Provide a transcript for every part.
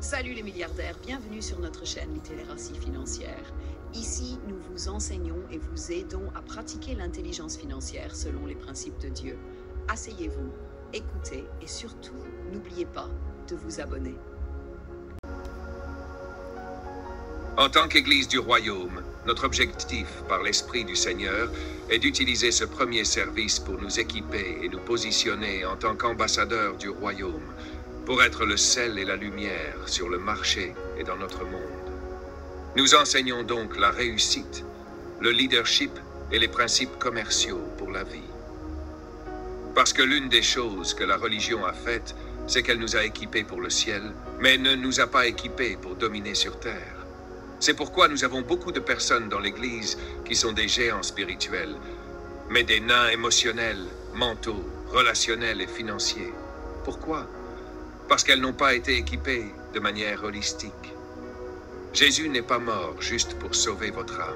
Salut les milliardaires, bienvenue sur notre chaîne Littératie financière. Ici, nous vous enseignons et vous aidons à pratiquer l'intelligence financière selon les principes de Dieu. Asseyez-vous, écoutez et surtout, n'oubliez pas de vous abonner. En tant qu'Église du Royaume, notre objectif, par l'Esprit du Seigneur, est d'utiliser ce premier service pour nous équiper et nous positionner en tant qu'ambassadeurs du Royaume, pour être le sel et la lumière sur le marché et dans notre monde. Nous enseignons donc la réussite, le leadership et les principes commerciaux pour la vie. Parce que l'une des choses que la religion a faites, c'est qu'elle nous a équipés pour le ciel, mais ne nous a pas équipés pour dominer sur terre. C'est pourquoi nous avons beaucoup de personnes dans l'Église qui sont des géants spirituels, mais des nains émotionnels, mentaux, relationnels et financiers. Pourquoi? Parce qu'elles n'ont pas été équipées de manière holistique. Jésus n'est pas mort juste pour sauver votre âme.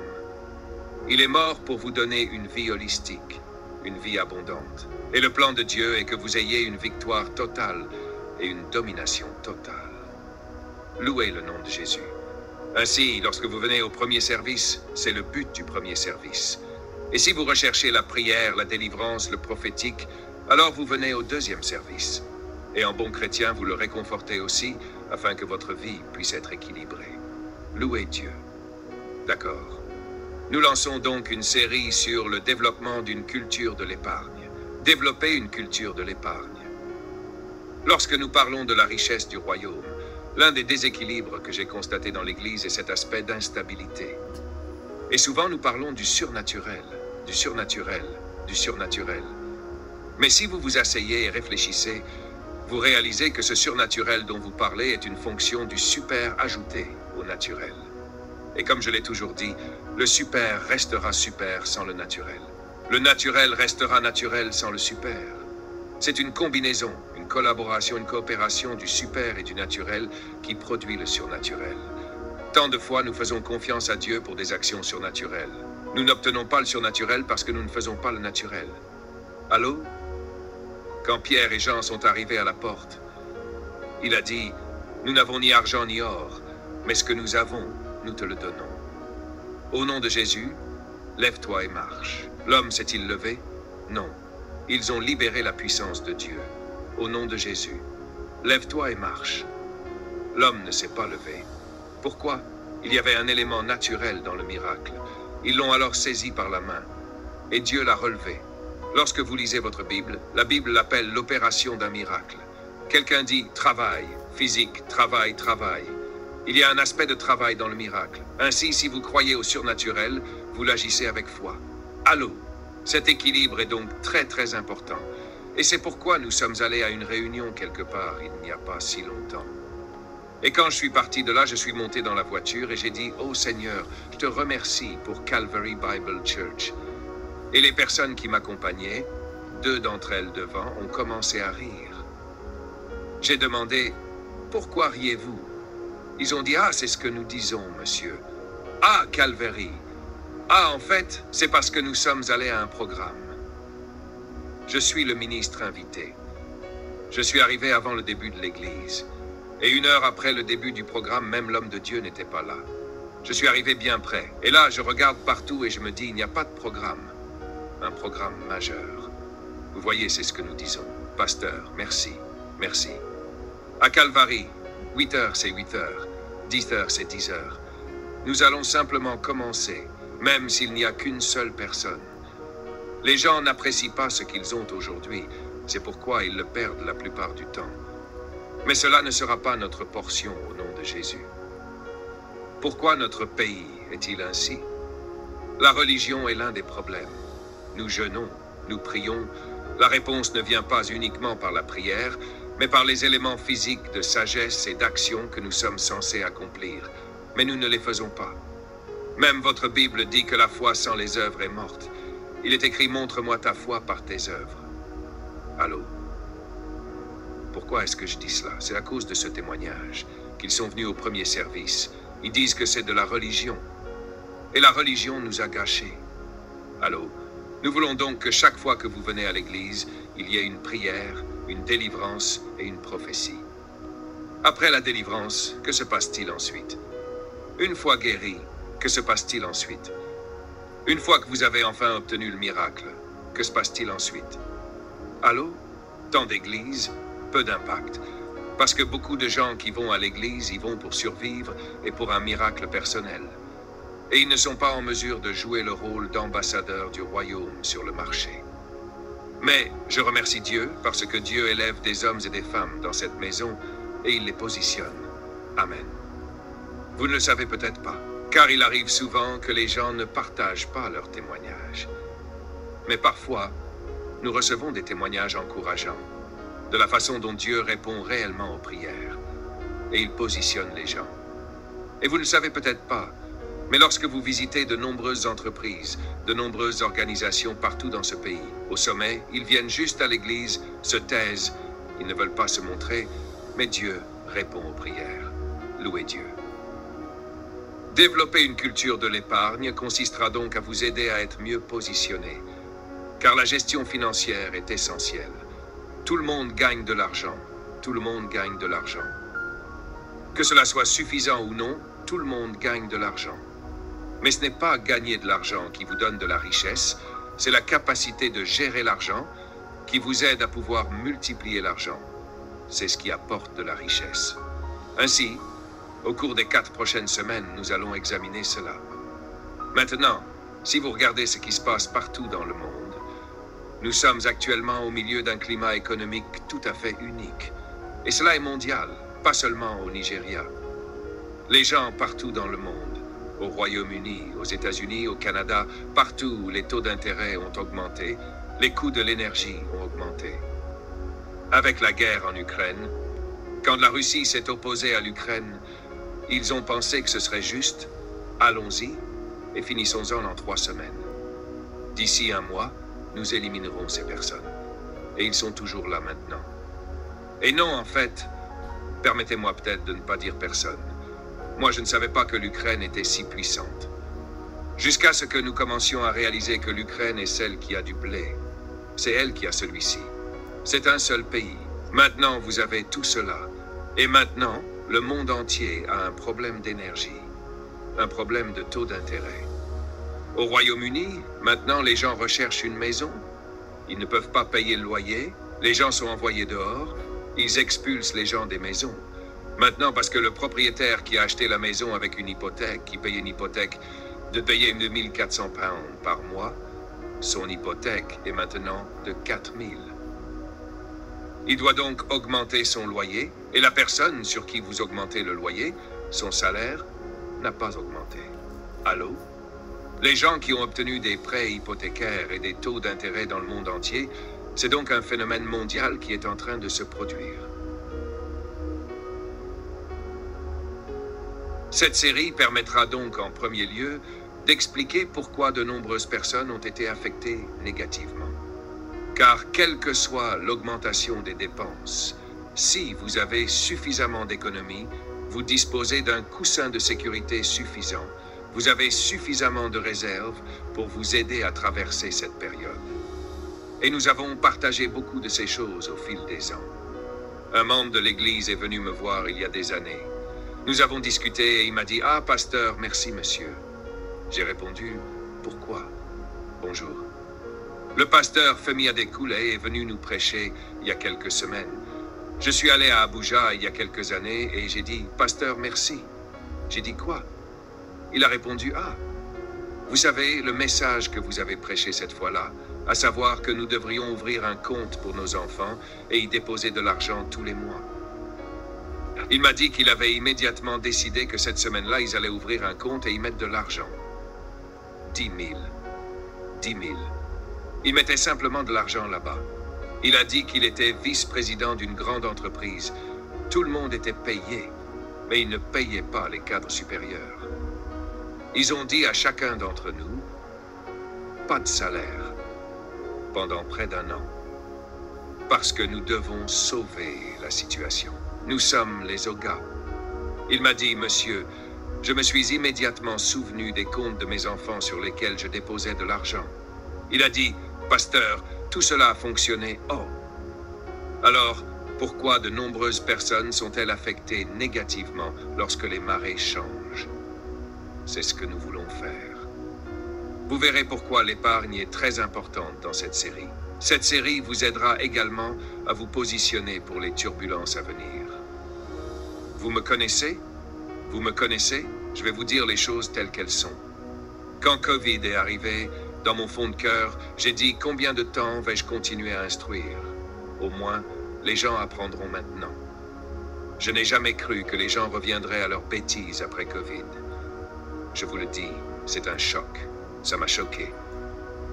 Il est mort pour vous donner une vie holistique, une vie abondante. Et le plan de Dieu est que vous ayez une victoire totale et une domination totale. Louez le nom de Jésus. Ainsi, lorsque vous venez au premier service, c'est le but du premier service. Et si vous recherchez la prière, la délivrance, le prophétique, alors vous venez au deuxième service. Et en bon chrétien, vous le réconfortez aussi, afin que votre vie puisse être équilibrée. Louez Dieu. D'accord. Nous lançons donc une série sur le développement d'une culture de l'épargne. Développer une culture de l'épargne. Lorsque nous parlons de la richesse du royaume, l'un des déséquilibres que j'ai constaté dans l'Église est cet aspect d'instabilité. Et souvent nous parlons du surnaturel, du surnaturel, du surnaturel. Mais si vous vous asseyez et réfléchissez, vous réalisez que ce surnaturel dont vous parlez est une fonction du super ajouté au naturel. Et comme je l'ai toujours dit, le super restera super sans le naturel. Le naturel restera naturel sans le super. C'est une combinaison, une collaboration, une coopération du super et du naturel qui produit le surnaturel. Tant de fois, nous faisons confiance à Dieu pour des actions surnaturelles. Nous n'obtenons pas le surnaturel parce que nous ne faisons pas le naturel. Allô? Quand Pierre et Jean sont arrivés à la porte, il a dit, « Nous n'avons ni argent ni or, mais ce que nous avons, nous te le donnons. Au nom de Jésus, lève-toi et marche. » L'homme s'est-il levé? Non. Ils ont libéré la puissance de Dieu. Au nom de Jésus, lève-toi et marche. L'homme ne s'est pas levé. Pourquoi? Il y avait un élément naturel dans le miracle. Ils l'ont alors saisi par la main, et Dieu l'a relevé. Lorsque vous lisez votre Bible, la Bible l'appelle l'opération d'un miracle. Quelqu'un dit « travail »,« physique »,« travail »,« travail ». Il y a un aspect de travail dans le miracle. Ainsi, si vous croyez au surnaturel, vous l'agissez avec foi. Allô? Cet équilibre est donc très très important. Et c'est pourquoi nous sommes allés à une réunion quelque part il n'y a pas si longtemps. Et quand je suis parti de là, je suis monté dans la voiture et j'ai dit « Oh Seigneur, je te remercie pour Calvary Bible Church ». Et les personnes qui m'accompagnaient, 2 d'entre elles devant, ont commencé à rire. J'ai demandé « Pourquoi riez-vous » Ils ont dit « Ah, c'est ce que nous disons, monsieur. »« Ah, Calvary. Ah, en fait, c'est parce que nous sommes allés à un programme. » Je suis le ministre invité. Je suis arrivé avant le début de l'Église. Et 1 heure après le début du programme, même l'homme de Dieu n'était pas là. Je suis arrivé bien près. Et là, je regarde partout et je me dis, il n'y a pas de programme. Un programme majeur. Vous voyez, c'est ce que nous disons. Pasteur, merci, merci. À Calvary, 8 heures, c'est 8 heures. 10 heures, c'est 10 heures. Nous allons simplement commencer, même s'il n'y a qu'une seule personne. Les gens n'apprécient pas ce qu'ils ont aujourd'hui. C'est pourquoi ils le perdent la plupart du temps. Mais cela ne sera pas notre portion au nom de Jésus. Pourquoi notre pays est-il ainsi? La religion est l'un des problèmes. Nous jeûnons, nous prions. La réponse ne vient pas uniquement par la prière, mais par les éléments physiques de sagesse et d'action que nous sommes censés accomplir. Mais nous ne les faisons pas. Même votre Bible dit que la foi sans les œuvres est morte. Il est écrit « Montre-moi ta foi par tes œuvres ». Allô? Pourquoi est-ce que je dis cela? C'est à cause de ce témoignage qu'ils sont venus au premier service. Ils disent que c'est de la religion. Et la religion nous a gâchés. Allô? Nous voulons donc que chaque fois que vous venez à l'église, il y ait une prière, une délivrance et une prophétie. Après la délivrance, que se passe-t-il ensuite? Une fois guéri, que se passe-t-il ensuite? Une fois que vous avez enfin obtenu le miracle, que se passe-t-il ensuite? Allô? Tant d'églises, peu d'impact. Parce que beaucoup de gens qui vont à l'église y vont pour survivre et pour un miracle personnel. Et ils ne sont pas en mesure de jouer le rôle d'ambassadeur du royaume sur le marché. Mais je remercie Dieu parce que Dieu élève des hommes et des femmes dans cette maison et il les positionne. Amen. Vous ne le savez peut-être pas, car il arrive souvent que les gens ne partagent pas leurs témoignages. Mais parfois, nous recevons des témoignages encourageants de la façon dont Dieu répond réellement aux prières et il positionne les gens. Et vous ne le savez peut-être pas, mais lorsque vous visitez de nombreuses entreprises, de nombreuses organisations partout dans ce pays, au sommet, ils viennent juste à l'église, se taisent, ils ne veulent pas se montrer, mais Dieu répond aux prières. Louez Dieu. Développer une culture de l'épargne consistera donc à vous aider à être mieux positionné, car la gestion financière est essentielle. Tout le monde gagne de l'argent. Tout le monde gagne de l'argent. Que cela soit suffisant ou non, tout le monde gagne de l'argent. Mais ce n'est pas gagner de l'argent qui vous donne de la richesse, c'est la capacité de gérer l'argent qui vous aide à pouvoir multiplier l'argent. C'est ce qui apporte de la richesse. Ainsi, au cours des 4 prochaines semaines, nous allons examiner cela. Maintenant, si vous regardez ce qui se passe partout dans le monde, nous sommes actuellement au milieu d'un climat économique tout à fait unique. Et cela est mondial, pas seulement au Nigeria. Les gens partout dans le monde, au Royaume-Uni, aux États-Unis, au Canada, partout où les taux d'intérêt ont augmenté, les coûts de l'énergie ont augmenté. Avec la guerre en Ukraine, quand la Russie s'est opposée à l'Ukraine, ils ont pensé que ce serait juste, allons-y et finissons-en en 3 semaines. D'ici 1 mois, nous éliminerons ces personnes. Et ils sont toujours là maintenant. Et non, en fait, permettez-moi peut-être de ne pas dire personne. Moi, je ne savais pas que l'Ukraine était si puissante. Jusqu'à ce que nous commencions à réaliser que l'Ukraine est celle qui a du blé. C'est elle qui a celui-ci. C'est un seul pays. Maintenant, vous avez tout cela. Et maintenant, le monde entier a un problème d'énergie. Un problème de taux d'intérêt. Au Royaume-Uni, maintenant, les gens recherchent une maison. Ils ne peuvent pas payer le loyer. Les gens sont envoyés dehors. Ils expulsent les gens des maisons. Maintenant, parce que le propriétaire qui a acheté la maison avec une hypothèque, qui paye une hypothèque de payer 2400 pounds par mois, son hypothèque est maintenant de 4000. Il doit donc augmenter son loyer, et la personne sur qui vous augmentez le loyer, son salaire n'a pas augmenté. Allô? Les gens qui ont obtenu des prêts hypothécaires et des taux d'intérêt dans le monde entier, c'est donc un phénomène mondial qui est en train de se produire. Cette série permettra donc en premier lieu d'expliquer pourquoi de nombreuses personnes ont été affectées négativement. Car quelle que soit l'augmentation des dépenses, si vous avez suffisamment d'économies, vous disposez d'un coussin de sécurité suffisant. Vous avez suffisamment de réserves pour vous aider à traverser cette période. Et nous avons partagé beaucoup de ces choses au fil des ans. Un membre de l'Église est venu me voir il y a des années. Nous avons discuté et il m'a dit « Ah, pasteur, merci monsieur ». J'ai répondu « Pourquoi? Bonjour ». Le pasteur Femi Adekunle est venu nous prêcher il y a quelques semaines. Je suis allé à Abuja il y a quelques années et j'ai dit « Pasteur, merci ». J'ai dit « Quoi ?» Il a répondu « Ah, vous savez, le message que vous avez prêché cette fois-là, à savoir que nous devrions ouvrir un compte pour nos enfants et y déposer de l'argent tous les mois. » Il m'a dit qu'il avait immédiatement décidé que cette semaine-là, ils allaient ouvrir un compte et y mettre de l'argent. 10 000. 10 000. Il mettait simplement de l'argent là-bas. Il a dit qu'il était vice-président d'une grande entreprise. Tout le monde était payé, mais il ne payait pas les cadres supérieurs. Ils ont dit à chacun d'entre nous, pas de salaire pendant près d'1 an, parce que nous devons sauver la situation. Nous sommes les Oga. Il m'a dit, monsieur, je me suis immédiatement souvenu des comptes de mes enfants sur lesquels je déposais de l'argent. Il a dit, pasteur, tout cela a fonctionné. Oh. Alors, Pourquoi de nombreuses personnes sont-elles affectées négativement lorsque les marées changent? C'est ce que nous voulons faire. Vous verrez pourquoi l'épargne est très importante dans cette série. Cette série vous aidera également à vous positionner pour les turbulences à venir. Vous me connaissez? Vous me connaissez? Je vais vous dire les choses telles qu'elles sont. Quand Covid est arrivé, dans mon fond de cœur, j'ai dit combien de temps vais-je continuer à instruire? Au moins, les gens apprendront maintenant. Je n'ai jamais cru que les gens reviendraient à leurs bêtises après Covid. Je vous le dis, c'est un choc. Ça m'a choqué.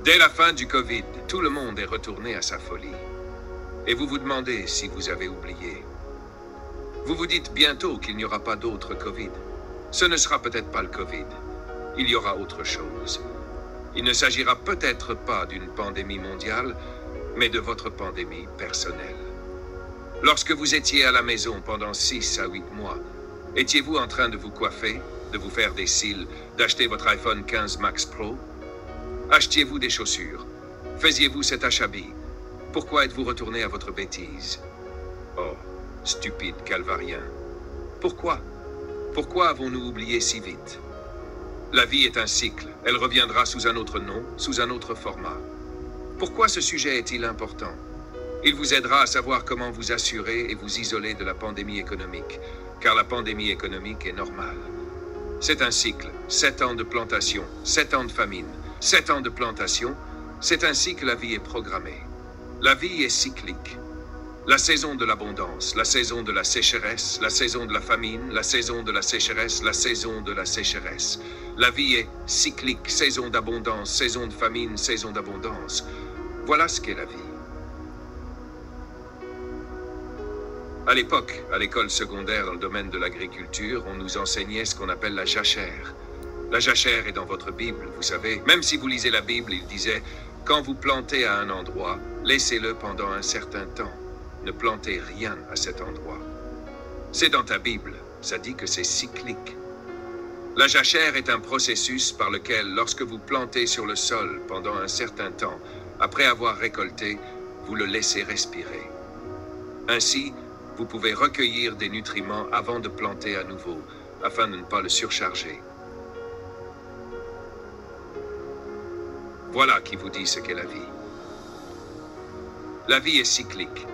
Dès la fin du Covid, tout le monde est retourné à sa folie. Et vous vous demandez si vous avez oublié. Vous vous dites bientôt qu'il n'y aura pas d'autre Covid. Ce ne sera peut-être pas le Covid. Il y aura autre chose. Il ne s'agira peut-être pas d'une pandémie mondiale, mais de votre pandémie personnelle. Lorsque vous étiez à la maison pendant 6 à 8 mois, étiez-vous en train de vous coiffer, de vous faire des cils, d'acheter votre iPhone 15 Max Pro? Achetiez-vous des chaussures? Faisiez-vous cet achabit? Pourquoi êtes-vous retourné à votre bêtise? Oh, stupide calvarien. Pourquoi? Pourquoi avons-nous oublié si vite? La vie est un cycle. Elle reviendra sous un autre nom, sous un autre format. Pourquoi ce sujet est-il important? Il vous aidera à savoir comment vous assurer et vous isoler de la pandémie économique, car la pandémie économique est normale. C'est un cycle, 7 ans de plantation, 7 ans de famine, 7 ans de plantation, c'est ainsi que la vie est programmée. La vie est cyclique. La saison de l'abondance, la saison de la sécheresse, la saison de la famine, la saison de la sécheresse, la saison de la sécheresse. La vie est cyclique, saison d'abondance, saison de famine, saison d'abondance. Voilà ce qu'est la vie. À l'époque, à l'école secondaire dans le domaine de l'agriculture, on nous enseignait ce qu'on appelle la jachère. La jachère est dans votre Bible, vous savez. Même si vous lisez la Bible, il disait « Quand vous plantez à un endroit, laissez-le pendant un certain temps. Ne plantez rien à cet endroit. » C'est dans ta Bible, ça dit que c'est cyclique. La jachère est un processus par lequel, lorsque vous plantez sur le sol pendant un certain temps, après avoir récolté, vous le laissez respirer. Ainsi, vous pouvez recueillir des nutriments avant de planter à nouveau, afin de ne pas le surcharger. Voilà qui vous dit ce qu'est la vie. La vie est cyclique.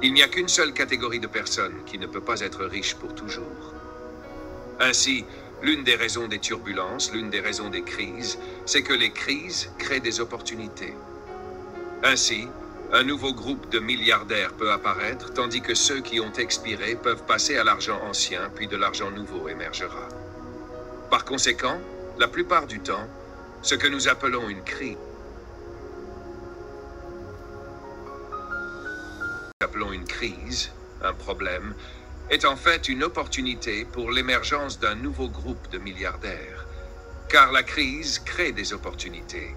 Il n'y a qu'une seule catégorie de personnes qui ne peut pas être riche pour toujours. Ainsi, l'une des raisons des turbulences, l'une des raisons des crises, c'est que les crises créent des opportunités. Ainsi, un nouveau groupe de milliardaires peut apparaître, tandis que ceux qui ont expiré peuvent passer à l'argent ancien, puis de l'argent nouveau émergera. Par conséquent, la plupart du temps, ce que nous appelons une crise, un problème, est en fait une opportunité pour l'émergence d'un nouveau groupe de milliardaires. Car la crise crée des opportunités.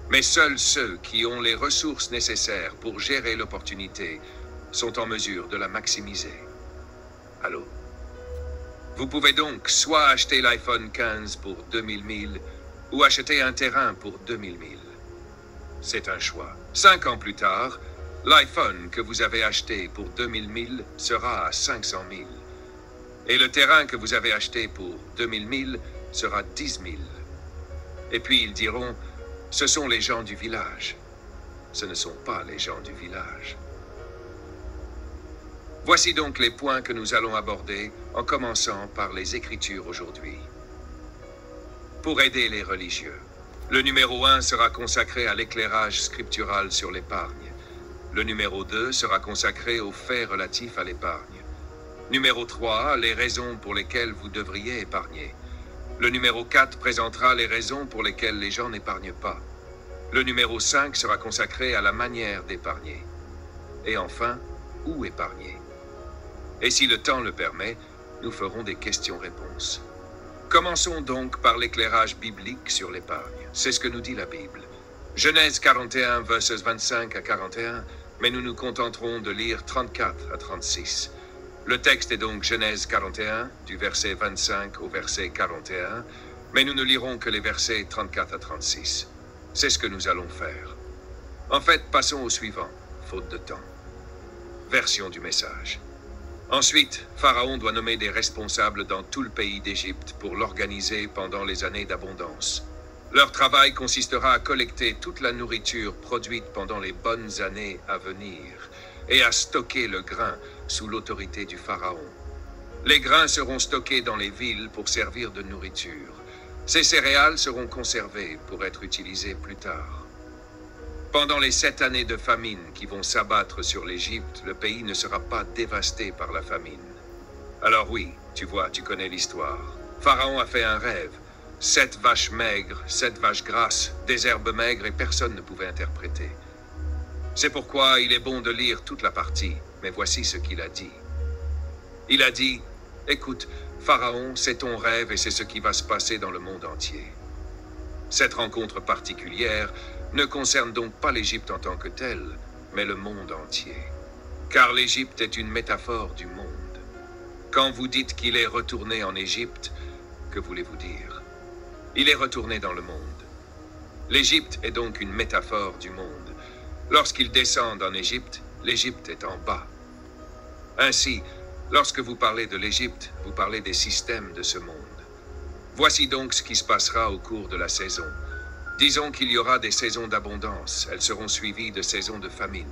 Mais seuls ceux qui ont les ressources nécessaires pour gérer l'opportunité sont en mesure de la maximiser. Allô? Vous pouvez donc soit acheter l'iPhone 15 pour 2000 000 ou acheter un terrain pour 2000 000. C'est un choix. 5 ans plus tard, l'iPhone que vous avez acheté pour 2000 000 sera à 500 000. Et le terrain que vous avez acheté pour 2000 000 sera 10 000. Et puis ils diront, ce sont les gens du village. Ce ne sont pas les gens du village. Voici donc les points que nous allons aborder en commençant par les Écritures aujourd'hui. Pour aider les religieux, le numéro 1 sera consacré à l'éclairage scriptural sur l'épargne. Le numéro 2 sera consacré aux faits relatifs à l'épargne. Numéro 3, les raisons pour lesquelles vous devriez épargner. Le numéro 4 présentera les raisons pour lesquelles les gens n'épargnent pas. Le numéro 5 sera consacré à la manière d'épargner. Et enfin, où épargner? Et si le temps le permet, nous ferons des questions-réponses. Commençons donc par l'éclairage biblique sur l'épargne. C'est ce que nous dit la Bible. Genèse 41, verses 25 à 41, mais nous nous contenterons de lire 34 à 36. Le texte est donc Genèse 41, du verset 25 au verset 41, mais nous ne lirons que les versets 34 à 36. C'est ce que nous allons faire. En fait, passons au suivant, faute de temps. version du message. Ensuite, Pharaon doit nommer des responsables dans tout le pays d'Égypte pour l'organiser pendant les années d'abondance. Leur travail consistera à collecter toute la nourriture produite pendant les bonnes années à venir et à stocker le grain sous l'autorité du Pharaon. Les grains seront stockés dans les villes pour servir de nourriture. Ces céréales seront conservées pour être utilisées plus tard. Pendant les 7 années de famine qui vont s'abattre sur l'Égypte, le pays ne sera pas dévasté par la famine. Alors oui, tu vois, tu connais l'histoire. Pharaon a fait un rêve. 7 vaches maigres, 7 vaches grasses, des herbes maigres et personne ne pouvait interpréter. C'est pourquoi il est bon de lire toute la partie, mais voici ce qu'il a dit. Il a dit, « Écoute, Pharaon, c'est ton rêve et c'est ce qui va se passer dans le monde entier. » Cette rencontre particulière ne concerne donc pas l'Égypte en tant que telle, mais le monde entier. Car l'Égypte est une métaphore du monde. Quand vous dites qu'il est retourné en Égypte, que voulez-vous dire? Il est retourné dans le monde. L'Égypte est donc une métaphore du monde. Lorsqu'il descend en Égypte, l'Égypte est en bas. Ainsi, lorsque vous parlez de l'Égypte, vous parlez des systèmes de ce monde. Voici donc ce qui se passera au cours de la saison. Disons qu'il y aura des saisons d'abondance, elles seront suivies de saisons de famine.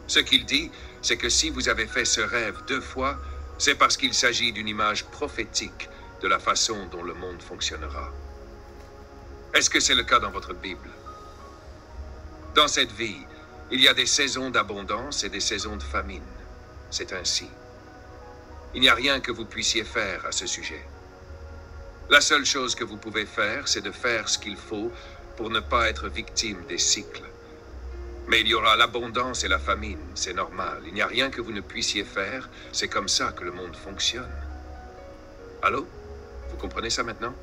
Ce qu'il dit, c'est que si vous avez fait ce rêve 2 fois, c'est parce qu'il s'agit d'une image prophétique de la façon dont le monde fonctionnera. Est-ce que c'est le cas dans votre Bible? Dans cette vie, il y a des saisons d'abondance et des saisons de famine. C'est ainsi. Il n'y a rien que vous puissiez faire à ce sujet. La seule chose que vous pouvez faire, c'est de faire ce qu'il faut pour ne pas être victime des cycles. Mais il y aura l'abondance et la famine, c'est normal. Il n'y a rien que vous ne puissiez faire, c'est comme ça que le monde fonctionne. Allô? Vous comprenez ça maintenant?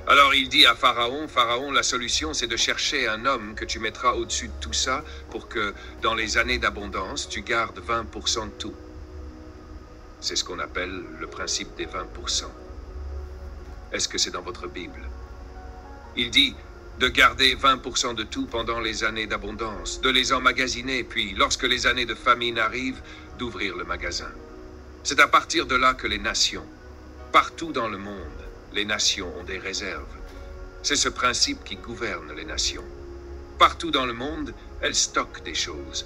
Alors il dit à Pharaon, « Pharaon, la solution c'est de chercher un homme que tu mettras au-dessus de tout ça pour que, dans les années d'abondance, tu gardes 20% de tout. » C'est ce qu'on appelle le principe des 20%. Est-ce que c'est dans votre Bible? Il dit de garder 20% de tout pendant les années d'abondance, de les emmagasiner, puis, lorsque les années de famine arrivent, d'ouvrir le magasin. C'est à partir de là que les nations, partout dans le monde, les nations ont des réserves. C'est ce principe qui gouverne les nations. Partout dans le monde, elles stockent des choses.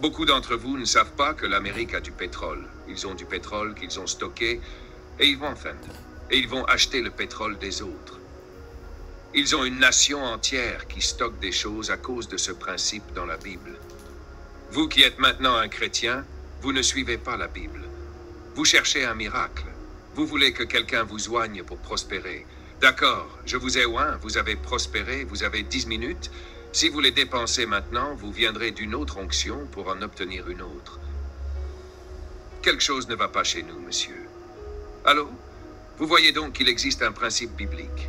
Beaucoup d'entre vous ne savent pas que l'Amérique a du pétrole. Ils ont du pétrole qu'ils ont stocké et ils vont acheter le pétrole des autres. Ils ont une nation entière qui stocke des choses à cause de ce principe dans la Bible. Vous qui êtes maintenant un chrétien, vous ne suivez pas la Bible. Vous cherchez un miracle. Vous voulez que quelqu'un vous oigne pour prospérer. D'accord, je vous ai oint, vous avez prospéré, vous avez 10 minutes. Si vous les dépensez maintenant, vous viendrez d'une autre onction pour en obtenir une autre. Quelque chose ne va pas chez nous, monsieur. Allô? Vous voyez donc qu'il existe un principe biblique.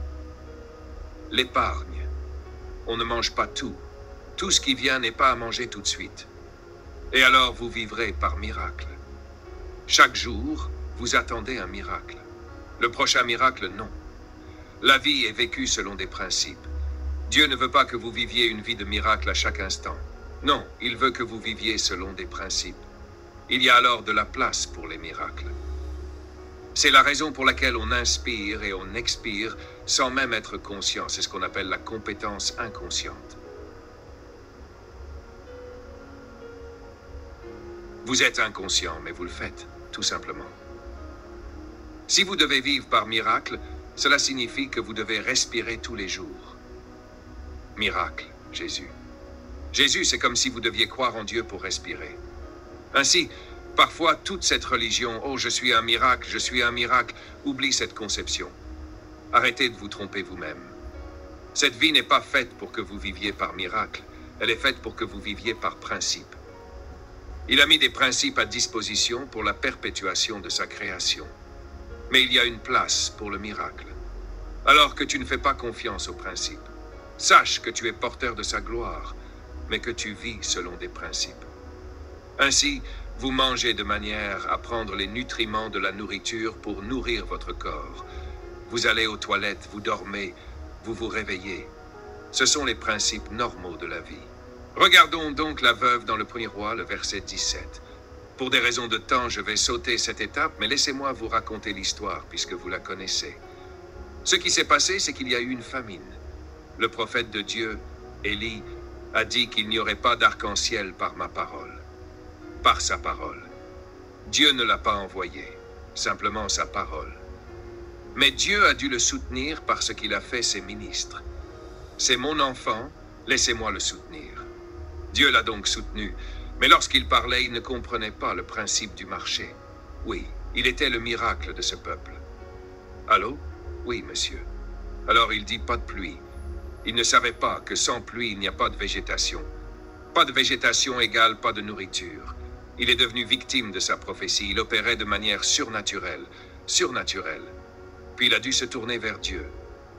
L'épargne. On ne mange pas tout. Tout ce qui vient n'est pas à manger tout de suite. Et alors vous vivrez par miracle. Chaque jour, vous attendez un miracle. Le prochain miracle, non. La vie est vécue selon des principes. Dieu ne veut pas que vous viviez une vie de miracle à chaque instant. Non, il veut que vous viviez selon des principes. Il y a alors de la place pour les miracles. C'est la raison pour laquelle on inspire et on expire sans même être conscient. C'est ce qu'on appelle la compétence inconsciente. Vous êtes inconscient, mais vous le faites, tout simplement. Si vous devez vivre par miracle, cela signifie que vous devez respirer tous les jours. Miracle, Jésus. Jésus, c'est comme si vous deviez croire en Dieu pour respirer. Ainsi, parfois, toute cette religion, « Oh, je suis un miracle », oublie cette conception. Arrêtez de vous tromper vous-même. Cette vie n'est pas faite pour que vous viviez par miracle, elle est faite pour que vous viviez par principe. Il a mis des principes à disposition pour la perpétuation de sa création. Mais il y a une place pour le miracle. Alors que tu ne fais pas confiance aux principes, sache que tu es porteur de sa gloire, mais que tu vis selon des principes. Ainsi, vous mangez de manière à prendre les nutriments de la nourriture pour nourrir votre corps. Vous allez aux toilettes, vous dormez, vous vous réveillez. Ce sont les principes normaux de la vie. Regardons donc la veuve dans le premier roi, le verset 17. Pour des raisons de temps, je vais sauter cette étape, mais laissez-moi vous raconter l'histoire, puisque vous la connaissez. Ce qui s'est passé, c'est qu'il y a eu une famine. Le prophète de Dieu, Élie, a dit qu'il n'y aurait pas d'arc-en-ciel par ma parole, par sa parole. Dieu ne l'a pas envoyé, simplement sa parole. Mais Dieu a dû le soutenir parce qu'il a fait ses ministres. C'est mon enfant, laissez-moi le soutenir. Dieu l'a donc soutenu, mais lorsqu'il parlait, il ne comprenait pas le principe du marché. Oui, il était le miracle de ce peuple. Allô? Oui, monsieur. Alors il dit pas de pluie. Il ne savait pas que sans pluie, il n'y a pas de végétation. Pas de végétation égale pas de nourriture. Il est devenu victime de sa prophétie. Il opérait de manière surnaturelle. Puis il a dû se tourner vers Dieu,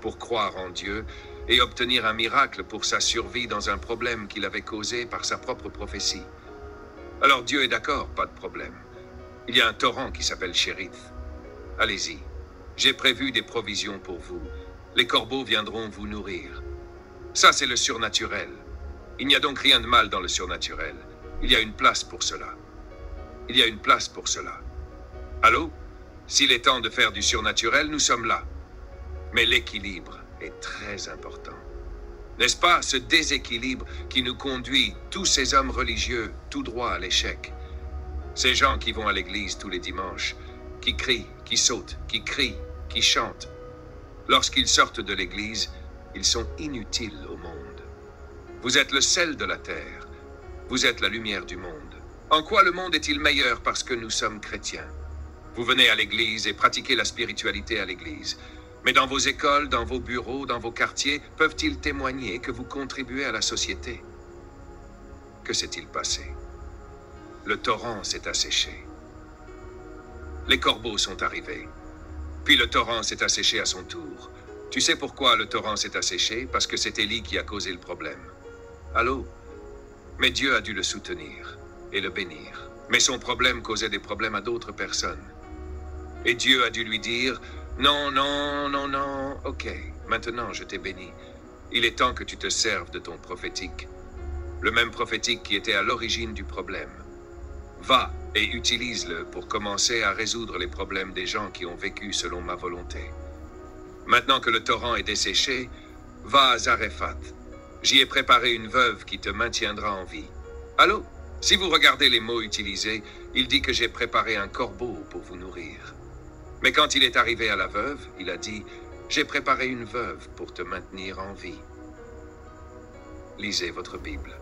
pour croire en Dieu et obtenir un miracle pour sa survie dans un problème qu'il avait causé par sa propre prophétie. Alors Dieu est d'accord, pas de problème. Il y a un torrent qui s'appelle Chérith. Allez-y. J'ai prévu des provisions pour vous. Les corbeaux viendront vous nourrir. Ça, c'est le surnaturel. Il n'y a donc rien de mal dans le surnaturel. Il y a une place pour cela. Il y a une place pour cela. Allô? S'il est temps de faire du surnaturel, nous sommes là. Mais l'équilibre est très important. N'est-ce pas ce déséquilibre qui nous conduit, tous ces hommes religieux, tout droit à l'échec? Ces gens qui vont à l'église tous les dimanches, qui crient, qui sautent, qui crient, qui chantent. Lorsqu'ils sortent de l'église, ils sont inutiles au monde. Vous êtes le sel de la terre. Vous êtes la lumière du monde. En quoi le monde est-il meilleur parce que nous sommes chrétiens? Vous venez à l'église et pratiquez la spiritualité à l'église. Mais dans vos écoles, dans vos bureaux, dans vos quartiers, peuvent-ils témoigner que vous contribuez à la société? Que s'est-il passé? Le torrent s'est asséché. Les corbeaux sont arrivés. Puis le torrent s'est asséché à son tour. Tu sais pourquoi le torrent s'est asséché? Parce que c'est Élie qui a causé le problème. Allô? Mais Dieu a dû le soutenir et le bénir. Mais son problème causait des problèmes à d'autres personnes. Et Dieu a dû lui dire, non, non, non, non, ok, maintenant je t'ai béni. Il est temps que tu te serves de ton prophétique. Le même prophétique qui était à l'origine du problème. Va et utilise-le pour commencer à résoudre les problèmes des gens qui ont vécu selon ma volonté. Maintenant que le torrent est desséché, va à Zarephath. J'y ai préparé une veuve qui te maintiendra en vie. Allô? Si vous regardez les mots utilisés, il dit que j'ai préparé un corbeau pour vous nourrir. Mais quand il est arrivé à la veuve, il a dit, j'ai préparé une veuve pour te maintenir en vie. Lisez votre Bible.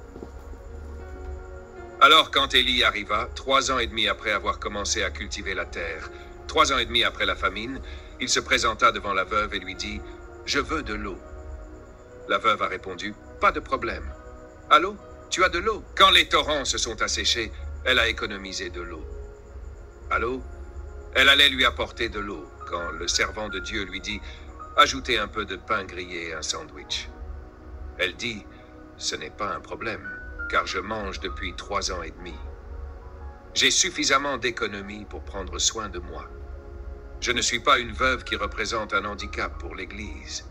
Alors quand Élie arriva, 3 ans et demi après avoir commencé à cultiver la terre, 3 ans et demi après la famine, il se présenta devant la veuve et lui dit, je veux de l'eau. La veuve a répondu, pas de problème. Allô? Tu as de l'eau? Quand les torrents se sont asséchés, elle a économisé de l'eau. Allô? Elle allait lui apporter de l'eau quand le servant de Dieu lui dit « Ajoutez un peu de pain grillé et un sandwich. » Elle dit « Ce n'est pas un problème, car je mange depuis 3 ans et demi. J'ai suffisamment d'économie pour prendre soin de moi. Je ne suis pas une veuve qui représente un handicap pour l'Église.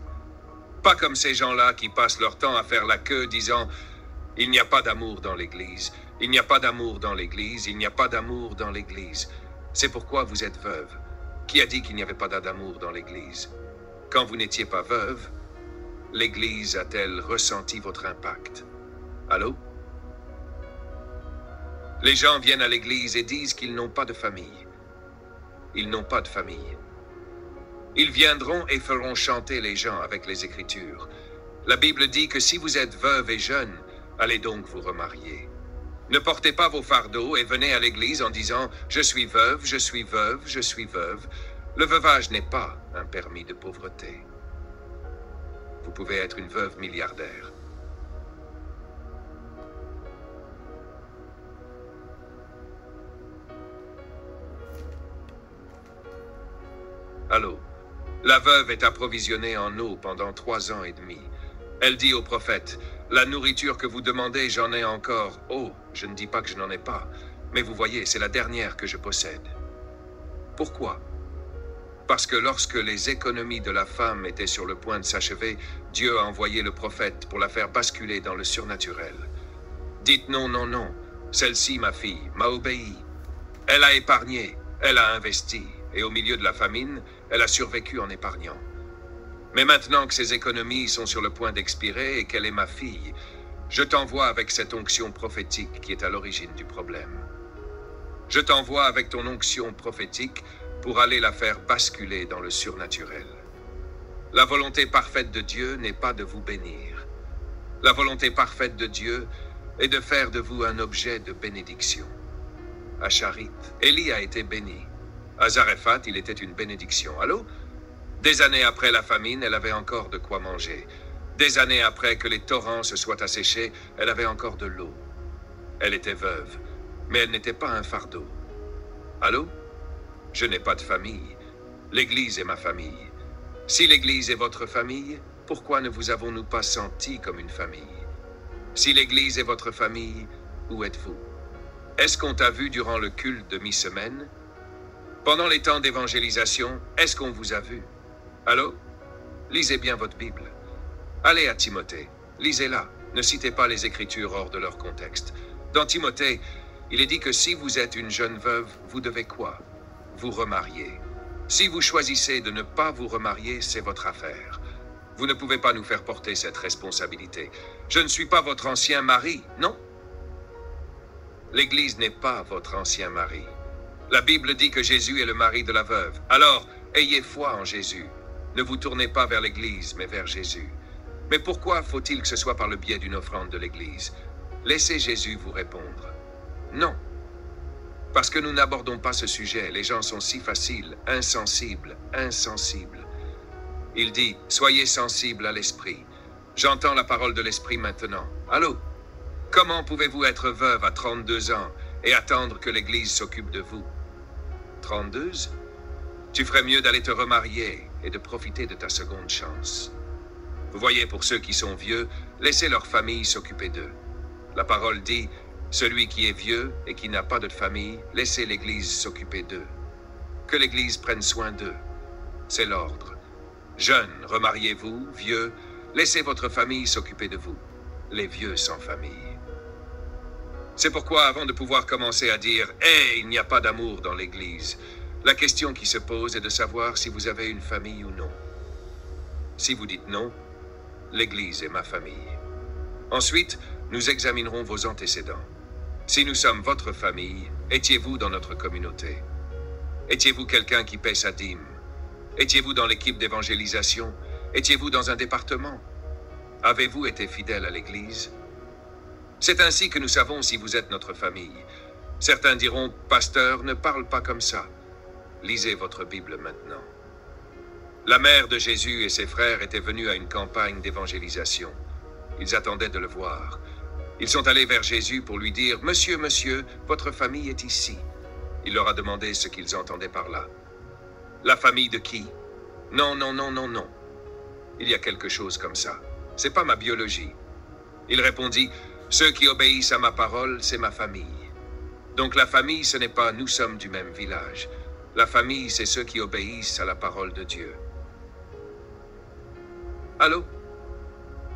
Pas comme ces gens-là qui passent leur temps à faire la queue disant « Il n'y a pas d'amour dans l'Église, il n'y a pas d'amour dans l'Église, il n'y a pas d'amour dans l'Église. » C'est pourquoi vous êtes veuve. Qui a dit qu'il n'y avait pas d'amour dans l'Église? Quand vous n'étiez pas veuve, l'Église a-t-elle ressenti votre impact? Allô? Les gens viennent à l'Église et disent qu'ils n'ont pas de famille. Ils n'ont pas de famille. Ils viendront et feront chanter les gens avec les Écritures. La Bible dit que si vous êtes veuve et jeune, allez donc vous remarier. Ne portez pas vos fardeaux et venez à l'église en disant « Je suis veuve, je suis veuve, je suis veuve ». Le veuvage n'est pas un permis de pauvreté. Vous pouvez être une veuve milliardaire. Allô? La veuve est approvisionnée en eau pendant 3 ans et demi. Elle dit au prophète « La nourriture que vous demandez, j'en ai encore. Oh, je ne dis pas que je n'en ai pas, mais vous voyez, c'est la dernière que je possède. » Pourquoi? Parce que lorsque les économies de la femme étaient sur le point de s'achever, Dieu a envoyé le prophète pour la faire basculer dans le surnaturel. Dites non, non, non. Celle-ci, ma fille, m'a obéi. Elle a épargné, elle a investi, et au milieu de la famine, elle a survécu en épargnant. Mais maintenant que ses économies sont sur le point d'expirer et qu'elle est ma fille, je t'envoie avec cette onction prophétique qui est à l'origine du problème. Je t'envoie avec ton onction prophétique pour aller la faire basculer dans le surnaturel. La volonté parfaite de Dieu n'est pas de vous bénir. La volonté parfaite de Dieu est de faire de vous un objet de bénédiction. À Charit, Élie a été béni. À Zarephath, il était une bénédiction. Allô? Des années après la famine, elle avait encore de quoi manger. Des années après que les torrents se soient asséchés, elle avait encore de l'eau. Elle était veuve, mais elle n'était pas un fardeau. Allô? Je n'ai pas de famille. L'Église est ma famille. Si l'Église est votre famille, pourquoi ne vous avons-nous pas senti comme une famille? Si l'Église est votre famille, où êtes-vous? Est-ce qu'on t'a vu durant le culte de mi-semaine? Pendant les temps d'évangélisation, est-ce qu'on vous a vu? Allô? Lisez bien votre Bible. Allez à Timothée, lisez-la. Ne citez pas les Écritures hors de leur contexte. Dans Timothée, il est dit que si vous êtes une jeune veuve, vous devez quoi? Vous remarier. Si vous choisissez de ne pas vous remarier, c'est votre affaire. Vous ne pouvez pas nous faire porter cette responsabilité. Je ne suis pas votre ancien mari, non? L'Église n'est pas votre ancien mari. La Bible dit que Jésus est le mari de la veuve. Alors, ayez foi en Jésus. Ne vous tournez pas vers l'Église, mais vers Jésus. Mais pourquoi faut-il que ce soit par le biais d'une offrande de l'Église? Laissez Jésus vous répondre. Non. Parce que nous n'abordons pas ce sujet. Les gens sont si faciles, insensibles. Il dit, soyez sensibles à l'Esprit. J'entends la parole de l'Esprit maintenant. Allô? Comment pouvez-vous être veuve à 32 ans et attendre que l'Église s'occupe de vous? 32? Tu ferais mieux d'aller te remarier et de profiter de ta seconde chance. Vous voyez, pour ceux qui sont vieux, laissez leur famille s'occuper d'eux. La parole dit, celui qui est vieux et qui n'a pas de famille, laissez l'Église s'occuper d'eux. Que l'Église prenne soin d'eux. C'est l'ordre. Jeunes, remariez-vous, vieux, laissez votre famille s'occuper de vous. Les vieux sans famille. C'est pourquoi, avant de pouvoir commencer à dire « Hey, il n'y a pas d'amour dans l'Église », la question qui se pose est de savoir si vous avez une famille ou non. Si vous dites non, l'Église est ma famille. Ensuite, nous examinerons vos antécédents. Si nous sommes votre famille, étiez-vous dans notre communauté? Étiez-vous quelqu'un qui paie sa dîme? Étiez-vous dans l'équipe d'évangélisation? Étiez-vous dans un département? Avez-vous été fidèle à l'Église? C'est ainsi que nous savons si vous êtes notre famille. Certains diront, « Pasteur, ne parle pas comme ça. » Lisez votre Bible maintenant. La mère de Jésus et ses frères étaient venus à une campagne d'évangélisation. Ils attendaient de le voir. Ils sont allés vers Jésus pour lui dire, « Monsieur, monsieur, votre famille est ici. » Il leur a demandé ce qu'ils entendaient par là. La famille de qui? Non, non, non, non, non. Il y a quelque chose comme ça. C'est pas ma biologie. Il répondit, « Ceux qui obéissent à ma parole, c'est ma famille. » Donc la famille, ce n'est pas « nous sommes du même village ». La famille, c'est ceux qui obéissent à la parole de Dieu. Allô?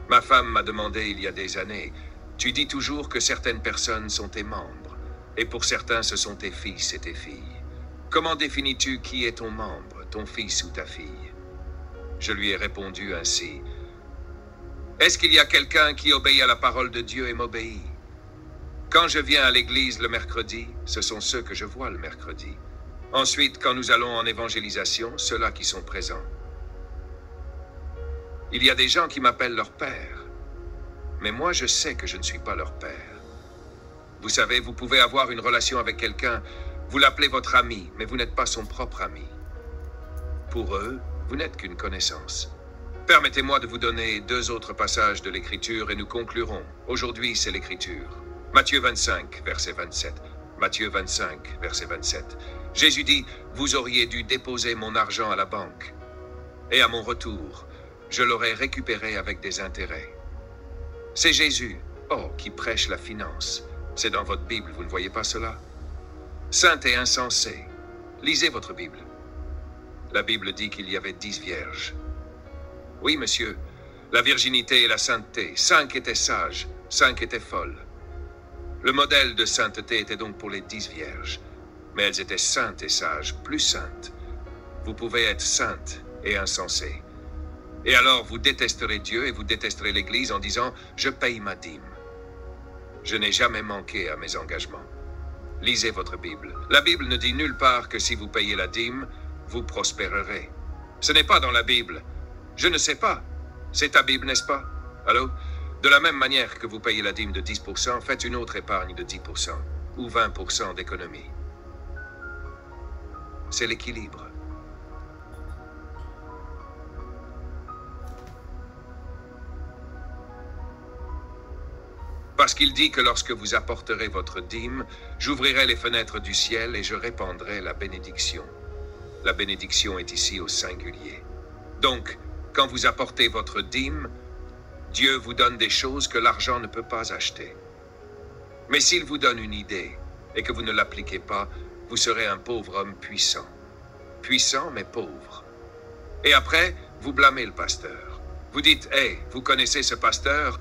Ma femme m'a demandé il y a des années, « Tu dis toujours que certaines personnes sont tes membres, et pour certains ce sont tes fils et tes filles. Comment définis-tu qui est ton membre, ton fils ou ta fille? » Je lui ai répondu ainsi, « Est-ce qu'il y a quelqu'un qui obéit à la parole de Dieu et m'obéit? Quand je viens à l'église le mercredi, ce sont ceux que je vois le mercredi. Ensuite, quand nous allons en évangélisation, ceux-là qui sont présents. Il y a des gens qui m'appellent leur père, mais moi je sais que je ne suis pas leur père. Vous savez, vous pouvez avoir une relation avec quelqu'un, vous l'appelez votre ami, mais vous n'êtes pas son propre ami. Pour eux, vous n'êtes qu'une connaissance. Permettez-moi de vous donner 2 autres passages de l'Écriture et nous conclurons. Aujourd'hui, c'est l'Écriture. Matthieu 25, verset 27. Matthieu 25, verset 27. Jésus dit, « Vous auriez dû déposer mon argent à la banque, et à mon retour, je l'aurais récupéré avec des intérêts. » C'est Jésus, qui prêche la finance. C'est dans votre Bible, vous ne voyez pas cela? Saint et insensé. Lisez votre Bible. La Bible dit qu'il y avait 10 vierges. Oui, monsieur, la virginité et la sainteté. 5 étaient sages, 5 étaient folles. Le modèle de sainteté était donc pour les 10 vierges. Mais elles étaient saintes et sages, plus saintes. Vous pouvez être sainte et insensée. Et alors vous détesterez Dieu et vous détesterez l'Église en disant « Je paye ma dîme ». Je n'ai jamais manqué à mes engagements. Lisez votre Bible. La Bible ne dit nulle part que si vous payez la dîme, vous prospérerez. Ce n'est pas dans la Bible. Je ne sais pas. C'est ta Bible, n'est-ce pas? Allô? De la même manière que vous payez la dîme de 10%, faites une autre épargne de 10% ou 20% d'économie. C'est l'équilibre. Parce qu'il dit que lorsque vous apporterez votre dîme, j'ouvrirai les fenêtres du ciel et je répandrai la bénédiction. La bénédiction est ici au singulier. Donc, quand vous apportez votre dîme, Dieu vous donne des choses que l'argent ne peut pas acheter. Mais s'il vous donne une idée et que vous ne l'appliquez pas, vous serez un pauvre homme puissant. Puissant mais pauvre. Et après, vous blâmez le pasteur. Vous dites, « Hey, vous connaissez ce pasteur?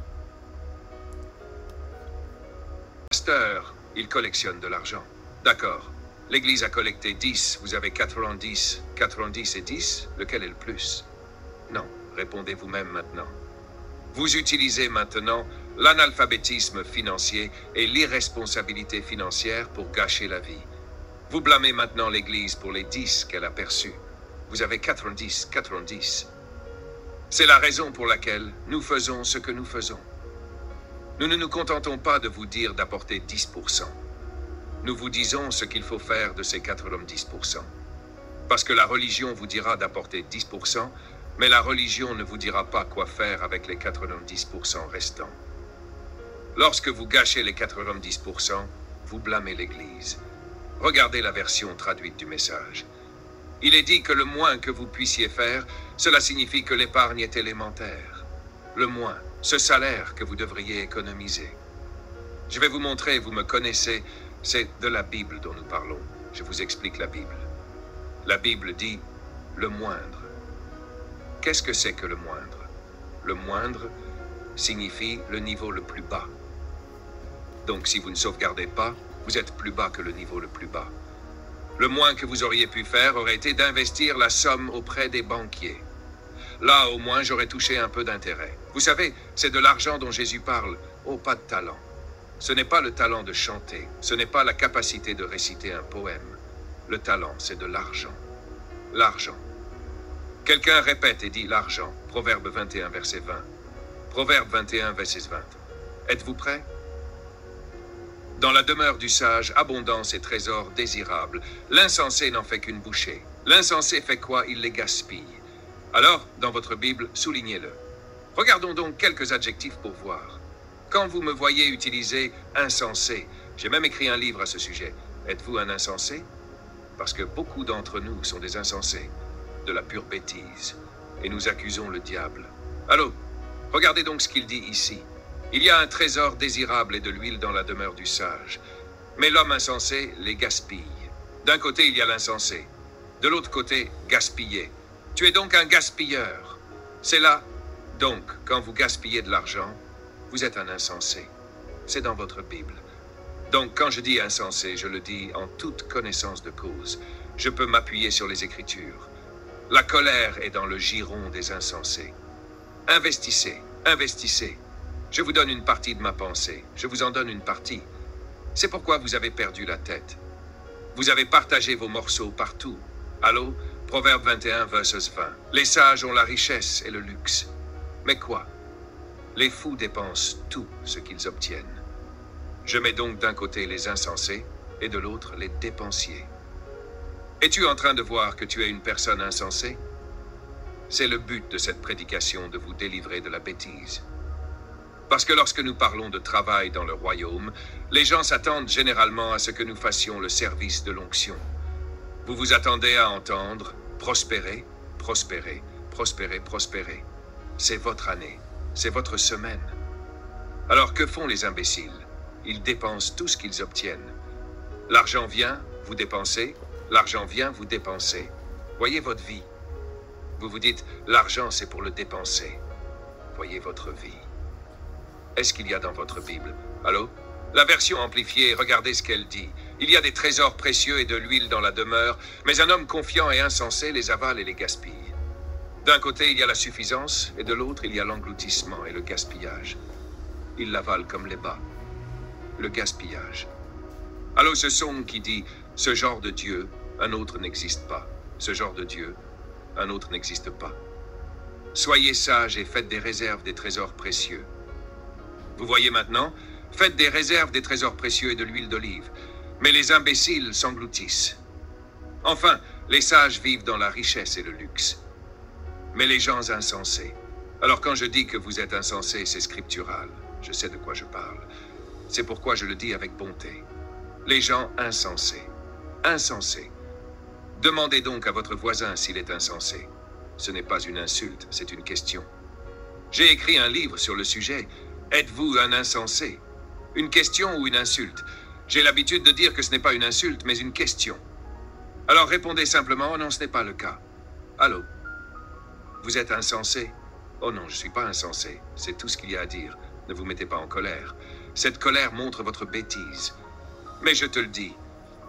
Pasteur, il collectionne de l'argent. D'accord. L'Église a collecté 10, vous avez 90. 90 et 10, lequel est le plus? Non, répondez vous-même maintenant. Vous utilisez maintenant l'analphabétisme financier et l'irresponsabilité financière pour gâcher la vie. Vous blâmez maintenant l'Église pour les 10 qu'elle a perçus. Vous avez 90. C'est la raison pour laquelle nous faisons ce que nous faisons. Nous ne nous contentons pas de vous dire d'apporter 10%. Nous vous disons ce qu'il faut faire de ces 90%. Parce que la religion vous dira d'apporter 10%, mais la religion ne vous dira pas quoi faire avec les 90% restants. Lorsque vous gâchez les 90%, vous blâmez l'Église. Regardez la version traduite du message. Il est dit que le moins que vous puissiez faire, cela signifie que l'épargne est élémentaire. Le moins, ce salaire que vous devriez économiser. Je vais vous montrer, vous me connaissez, c'est de la Bible dont nous parlons. Je vous explique la Bible. La Bible dit le moindre. Qu'est-ce que c'est que le moindre? Le moindre signifie le niveau le plus bas. Donc si vous ne sauvegardez pas, vous êtes plus bas que le niveau le plus bas. Le moins que vous auriez pu faire aurait été d'investir la somme auprès des banquiers. Là, au moins, j'aurais touché un peu d'intérêt. Vous savez, c'est de l'argent dont Jésus parle. Oh, pas de talent. Ce n'est pas le talent de chanter. Ce n'est pas la capacité de réciter un poème. Le talent, c'est de l'argent. L'argent. Quelqu'un répète et dit l'argent. Proverbe 21, verset 20. Proverbe 21, verset 20. Êtes-vous prêts? Dans la demeure du sage, abondance et trésor désirables. L'insensé n'en fait qu'une bouchée. L'insensé fait quoi? Il les gaspille. Alors, dans votre Bible, soulignez-le. Regardons donc quelques adjectifs pour voir. Quand vous me voyez utiliser « insensé », j'ai même écrit un livre à ce sujet. Êtes-vous un insensé? Parce que beaucoup d'entre nous sont des insensés, de la pure bêtise, et nous accusons le diable. Allô? Regardez donc ce qu'il dit ici. Il y a un trésor désirable et de l'huile dans la demeure du sage. Mais l'homme insensé les gaspille. D'un côté, il y a l'insensé. De l'autre côté, gaspiller. Tu es donc un gaspilleur. C'est là. Donc, quand vous gaspillez de l'argent, vous êtes un insensé. C'est dans votre Bible. Donc, quand je dis insensé, je le dis en toute connaissance de cause. Je peux m'appuyer sur les Écritures. La colère est dans le giron des insensés. Investissez, investissez. Je vous donne une partie de ma pensée. Je vous en donne une partie. C'est pourquoi vous avez perdu la tête. Vous avez partagé vos morceaux partout. Allô? Proverbe 21, verset 20. Les sages ont la richesse et le luxe. Mais quoi? Les fous dépensent tout ce qu'ils obtiennent. Je mets donc d'un côté les insensés et de l'autre les dépensiers. Es-tu en train de voir que tu es une personne insensée? C'est le but de cette prédication, de vous délivrer de la bêtise. Parce que lorsque nous parlons de travail dans le royaume, les gens s'attendent généralement à ce que nous fassions le service de l'onction. Vous vous attendez à entendre « prospérer, prospérer, prospérer, prospérer ». C'est votre année, c'est votre semaine. Alors que font les imbéciles? Ils dépensent tout ce qu'ils obtiennent. L'argent vient, vous dépensez. L'argent vient, vous dépensez. Voyez votre vie. Vous vous dites « l'argent, c'est pour le dépenser ». Voyez votre vie. Est-ce qu'il y a dans votre Bible? Allô? La version amplifiée, regardez ce qu'elle dit. Il y a des trésors précieux et de l'huile dans la demeure, mais un homme confiant et insensé les avale et les gaspille. D'un côté, il y a la suffisance, et de l'autre, il y a l'engloutissement et le gaspillage. Il l'avale comme les bas. Le gaspillage. Alors ce son qui dit « Ce genre de Dieu, un autre n'existe pas. Ce genre de Dieu, un autre n'existe pas. Soyez sages et faites des réserves des trésors précieux. » Vous voyez maintenant, faites des réserves des trésors précieux et de l'huile d'olive. Mais les imbéciles s'engloutissent. Enfin, les sages vivent dans la richesse et le luxe. Mais les gens insensés. Alors quand je dis que vous êtes insensés, c'est scriptural. Je sais de quoi je parle. C'est pourquoi je le dis avec bonté. Les gens insensés. Insensés. Demandez donc à votre voisin s'il est insensé. Ce n'est pas une insulte, c'est une question. J'ai écrit un livre sur le sujet. Êtes-vous un insensé? Une question ou une insulte? J'ai l'habitude de dire que ce n'est pas une insulte, mais une question. Alors répondez simplement, non, ce n'est pas le cas. Allô? Vous êtes insensé? Oh non, je ne suis pas insensé. C'est tout ce qu'il y a à dire. Ne vous mettez pas en colère. Cette colère montre votre bêtise. Mais je te le dis,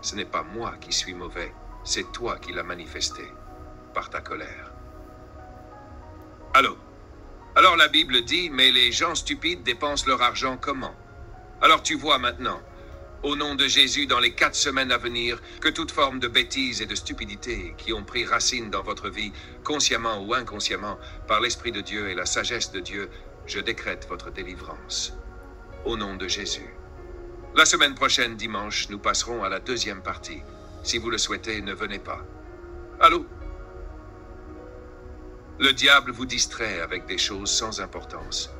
ce n'est pas moi qui suis mauvais. C'est toi qui l'as manifesté, par ta colère. Allô? Alors la Bible dit, mais les gens stupides dépensent leur argent comment? Alors tu vois maintenant, au nom de Jésus, dans les 4 semaines à venir, que toute forme de bêtise et de stupidité qui ont pris racine dans votre vie, consciemment ou inconsciemment, par l'Esprit de Dieu et la sagesse de Dieu, je décrète votre délivrance. Au nom de Jésus. La semaine prochaine, dimanche, nous passerons à la 2e partie. Si vous le souhaitez, ne venez pas. Allô? Le diable vous distrait avec des choses sans importance.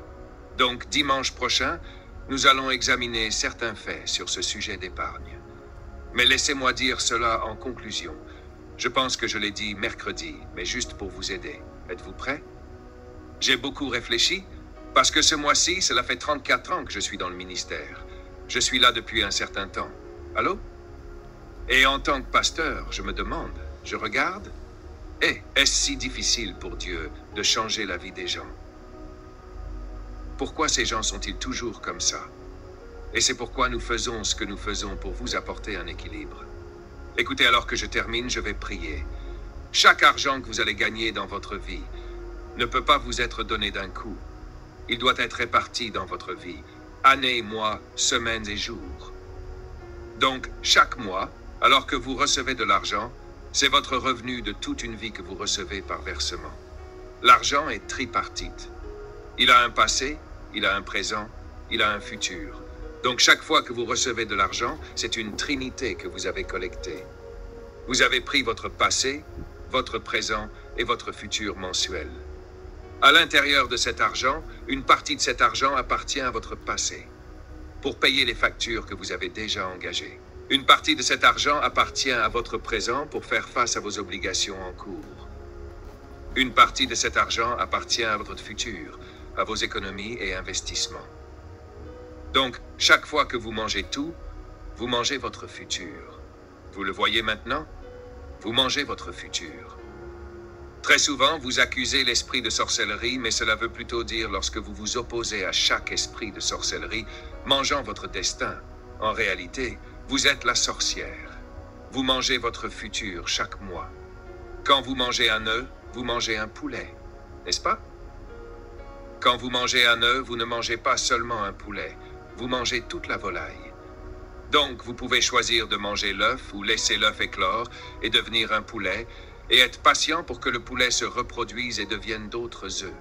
Donc, dimanche prochain, nous allons examiner certains faits sur ce sujet d'épargne. Mais laissez-moi dire cela en conclusion. Je pense que je l'ai dit mercredi, mais juste pour vous aider. Êtes-vous prêts? J'ai beaucoup réfléchi, parce que ce mois-ci, cela fait 34 ans que je suis dans le ministère. Je suis là depuis un certain temps. Allô? Et en tant que pasteur, je me demande, je regarde, est-ce si difficile pour Dieu de changer la vie des gens? Pourquoi ces gens sont-ils toujours comme ça? Et c'est pourquoi nous faisons ce que nous faisons pour vous apporter un équilibre. Écoutez, alors que je termine, je vais prier. Chaque argent que vous allez gagner dans votre vie ne peut pas vous être donné d'un coup. Il doit être réparti dans votre vie, années, mois, semaines et jours. Donc, chaque mois, alors que vous recevez de l'argent, c'est votre revenu de toute une vie que vous recevez par versement. L'argent est tripartite. Il a un passé, il a un présent, il a un futur. Donc chaque fois que vous recevez de l'argent, c'est une trinité que vous avez collectée. Vous avez pris votre passé, votre présent et votre futur mensuel. À l'intérieur de cet argent, une partie de cet argent appartient à votre passé, pour payer les factures que vous avez déjà engagées. Une partie de cet argent appartient à votre présent pour faire face à vos obligations en cours. Une partie de cet argent appartient à votre futur, à vos économies et investissements. Donc, chaque fois que vous mangez tout, vous mangez votre futur. Vous le voyez maintenant? Vous mangez votre futur. Très souvent, vous accusez l'esprit de sorcellerie, mais cela veut plutôt dire lorsque vous vous opposez à chaque esprit de sorcellerie, mangeant votre destin. En réalité, vous êtes la sorcière. Vous mangez votre futur chaque mois. Quand vous mangez un œuf, vous mangez un poulet, n'est-ce pas? Quand vous mangez un œuf, vous ne mangez pas seulement un poulet, vous mangez toute la volaille. Donc, vous pouvez choisir de manger l'œuf ou laisser l'œuf éclore et devenir un poulet, et être patient pour que le poulet se reproduise et devienne d'autres œufs.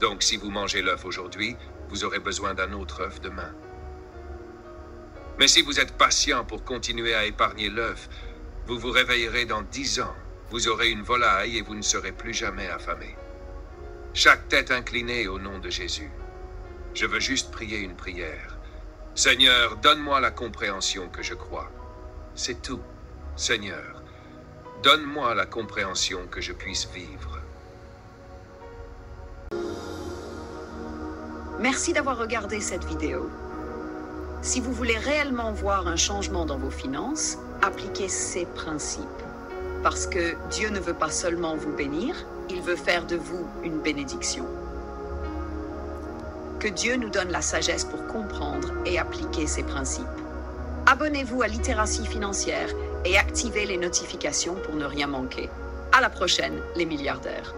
Donc, si vous mangez l'œuf aujourd'hui, vous aurez besoin d'un autre œuf demain. Mais si vous êtes patient pour continuer à épargner l'œuf, vous vous réveillerez dans 10 ans, vous aurez une volaille et vous ne serez plus jamais affamé. Chaque tête inclinée au nom de Jésus. Je veux juste prier une prière. Seigneur, donne-moi la compréhension que je crois. C'est tout. Seigneur, donne-moi la compréhension que je puisse vivre. Merci d'avoir regardé cette vidéo. Si vous voulez réellement voir un changement dans vos finances, appliquez ces principes. Parce que Dieu ne veut pas seulement vous bénir, il veut faire de vous une bénédiction. Que Dieu nous donne la sagesse pour comprendre et appliquer ces principes. Abonnez-vous à Littératie financière et activez les notifications pour ne rien manquer. À la prochaine, les milliardaires.